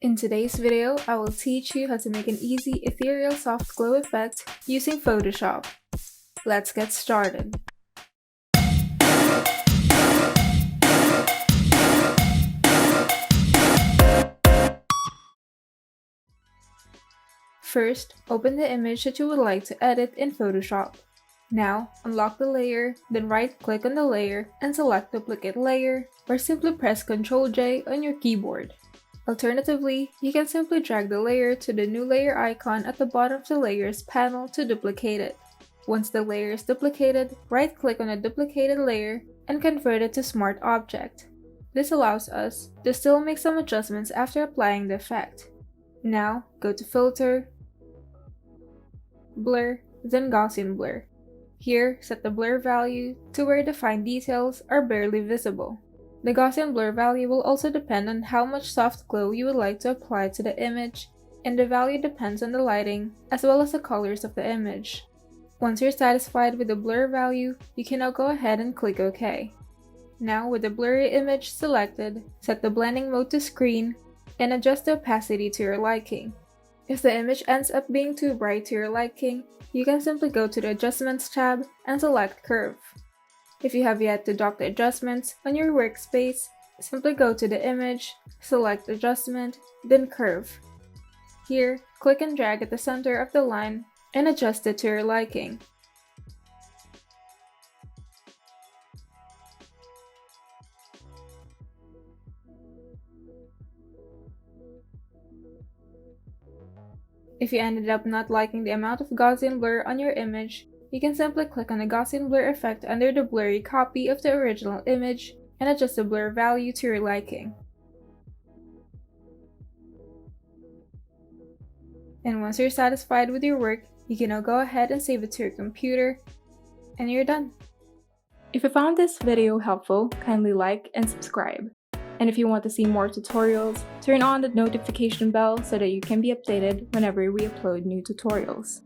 In today's video, I will teach you how to make an easy ethereal soft glow effect using Photoshop. Let's get started. First, open the image that you would like to edit in Photoshop. Now, unlock the layer, then right-click on the layer and select Duplicate Layer, or simply press Ctrl J on your keyboard. Alternatively, you can simply drag the layer to the new layer icon at the bottom of the layers panel to duplicate it. Once the layer is duplicated, right-click on the duplicated layer and convert it to Smart Object. This allows us to still make some adjustments after applying the effect. Now, go to Filter, Blur, then Gaussian Blur. Here, set the blur value to where the fine details are barely visible. The Gaussian blur value will also depend on how much soft glow you would like to apply to the image, and the value depends on the lighting as well as the colors of the image. Once you're satisfied with the blur value, you can now go ahead and click OK. Now, with the blurry image selected, set the blending mode to screen and adjust the opacity to your liking. If the image ends up being too bright to your liking, you can simply go to the Adjustments tab and select Curve. If you have yet to dock the adjustments on your workspace, simply go to the image, select Adjustment, then Curve. Here, click and drag at the center of the line and adjust it to your liking. If you ended up not liking the amount of Gaussian blur on your image, you can simply click on the Gaussian blur effect under the blurry copy of the original image and adjust the blur value to your liking. And once you're satisfied with your work, you can now go ahead and save it to your computer, and you're done. If you found this video helpful, kindly like and subscribe. And if you want to see more tutorials, turn on the notification bell so that you can be updated whenever we upload new tutorials.